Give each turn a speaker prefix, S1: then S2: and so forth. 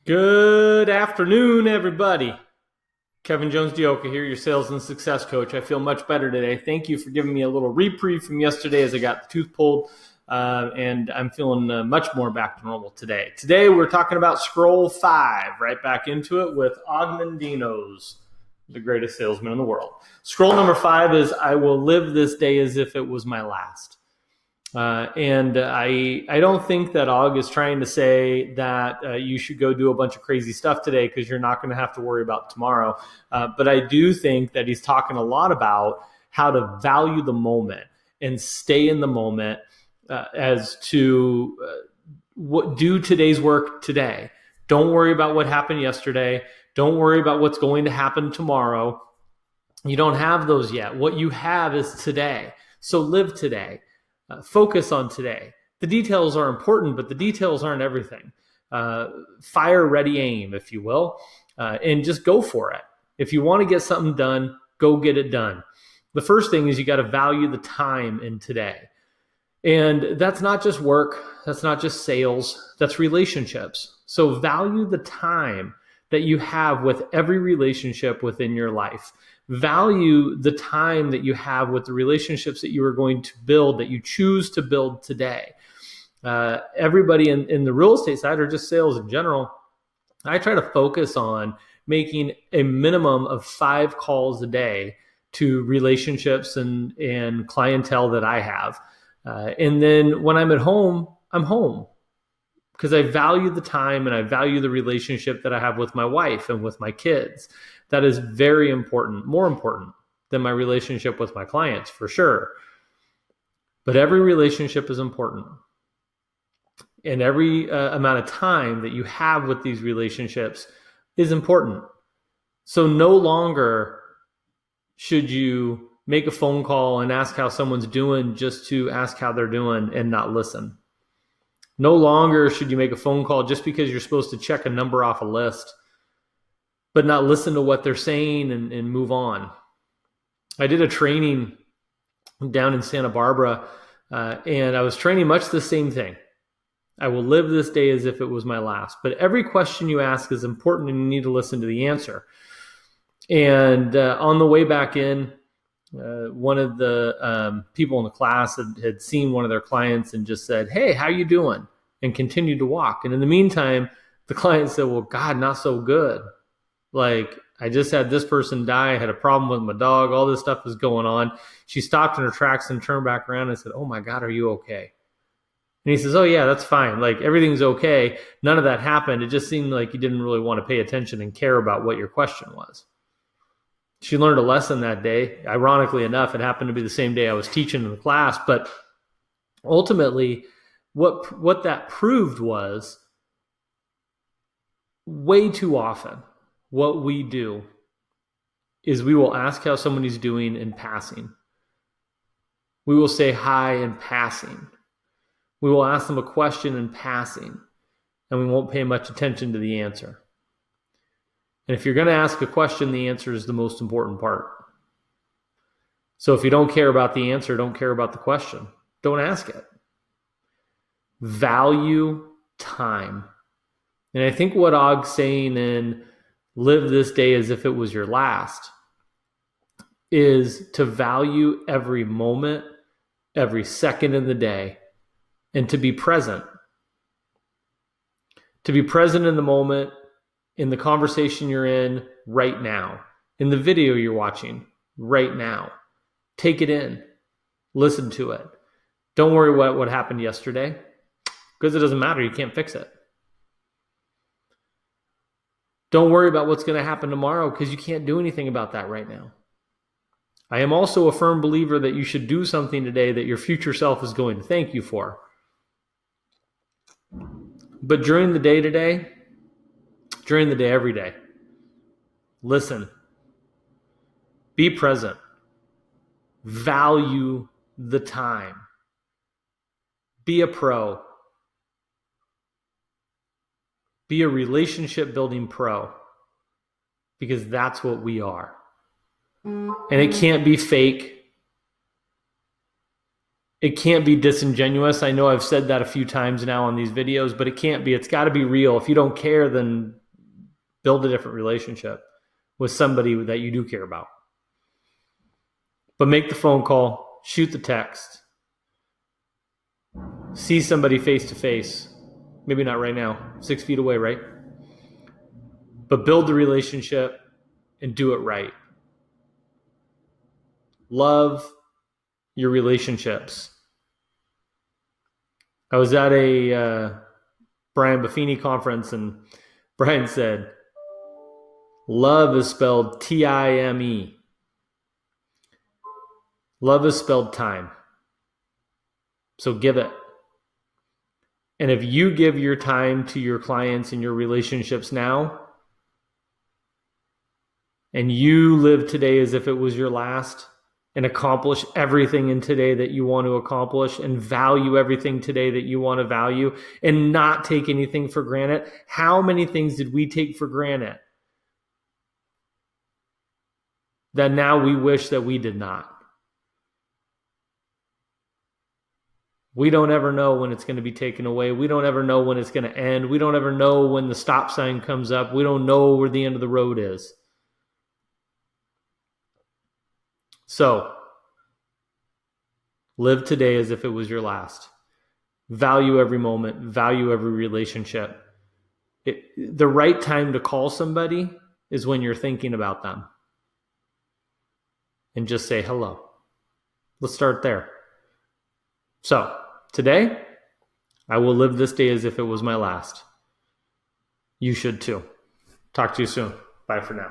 S1: Good afternoon, everybody. Kevin Jones Dioka here, your sales and success coach. I feel much better today. Thank you for giving me a little reprieve from yesterday as I got the tooth pulled, and I'm feeling much more back to normal today. Today, we're talking about Scroll 5, right back into it with Mandino's, the greatest salesman in the world. Scroll number 5 is, I will live this day as if it was my last. And I don't think that Og is trying to say that you should go do a bunch of crazy stuff today because you're not going to have to worry about tomorrow. But I do think that he's talking a lot about how to value the moment and stay in the moment as to do today's work today. Don't worry about what happened yesterday. Don't worry about what's going to happen tomorrow. You don't have those yet. What you have is today. So live today. Focus on today. The details are important, but the details aren't everything. Fire, ready, aim, if you will, and just go for it. If you want to get something done, go get it done. The first thing is you got to value the time in today. And that's not just work. That's not just sales. That's relationships. So value the time that you have with every relationship within your life. Value the time that you have with the relationships that you are going to build, that you choose to build today. Everybody in the real estate side, or just sales in general, I try to focus on making a minimum of 5 calls a day to relationships and clientele that I have. And then when I'm at home, I'm home, because I value the time and I value the relationship that I have with my wife and with my kids. That is very important, more important than my relationship with my clients, for sure. But every relationship is important. And every amount of time that you have with these relationships is important. So no longer should you make a phone call and ask how someone's doing just to ask how they're doing and not listen. No longer should you make a phone call just because you're supposed to check a number off a list, but not listen to what they're saying and move on. I did a training down in Santa Barbara, and I was training much the same thing. I will live this day as if it was my last. But every question you ask is important, and you need to listen to the answer. And on the way back in, one of the people in the class had seen one of their clients and just said, "Hey, how you doing?" and continued to walk. And in the meantime, the client said, "Well, God, not so good. Like, I just had this person die. I had a problem with my dog. All this stuff is going on." She stopped in her tracks and turned back around and said, "Oh my God, are you okay?" And he says, "Oh yeah, that's fine. Like, everything's okay. None of that happened. It just seemed like you didn't really want to pay attention and care about what your question was." She learned a lesson that day. Ironically enough, it happened to be the same day I was teaching in the class. But ultimately, what that proved was, way too often, what we do is we will ask how somebody's doing in passing. We will say hi in passing. We will ask them a question in passing, and we won't pay much attention to the answer. And if you're going to ask a question, the answer is the most important part. So if you don't care about the answer, don't care about the question, don't ask it. Value time. And I think what Og's saying in live this day as if it was your last is to value every moment, every second in the day, and to be present. To be present in the moment, in the conversation you're in right now, in the video you're watching right now. Take it in. Listen to it. Don't worry about what happened yesterday, because it doesn't matter. You can't fix it. Don't worry about what's going to happen tomorrow, because you can't do anything about that right now. I am also a firm believer that you should do something today that your future self is going to thank you for. But during the day today, during the day, every day, listen. Be present. Value the time. Be a pro. Be a relationship building pro, because that's what we are. And it can't be fake. It can't be disingenuous. I know I've said that a few times now on these videos, but it can't be. It's got to be real. If you don't care, then build a different relationship with somebody that you do care about. But make the phone call, shoot the text, see somebody face to face. Maybe not right now, 6 feet away, right? But build the relationship and do it right. Love your relationships. I was at a Brian Buffini conference, and Brian said, love is spelled T-I-M-E. Love is spelled time. So give it. And if you give your time to your clients and your relationships now, and you live today as if it was your last, and accomplish everything in today that you want to accomplish, and value everything today that you want to value, and not take anything for granted. How many things did we take for granted that now we wish that we did not? We don't ever know when it's going to be taken away. We don't ever know when it's going to end. We don't ever know when the stop sign comes up. We don't know where the end of the road is. So, live today as if it was your last. Value every moment. Value every relationship. The right time to call somebody is when you're thinking about them. And just say hello. Let's start there. So, today, I will live this day as if it was my last. You should too. Talk to you soon. Bye for now.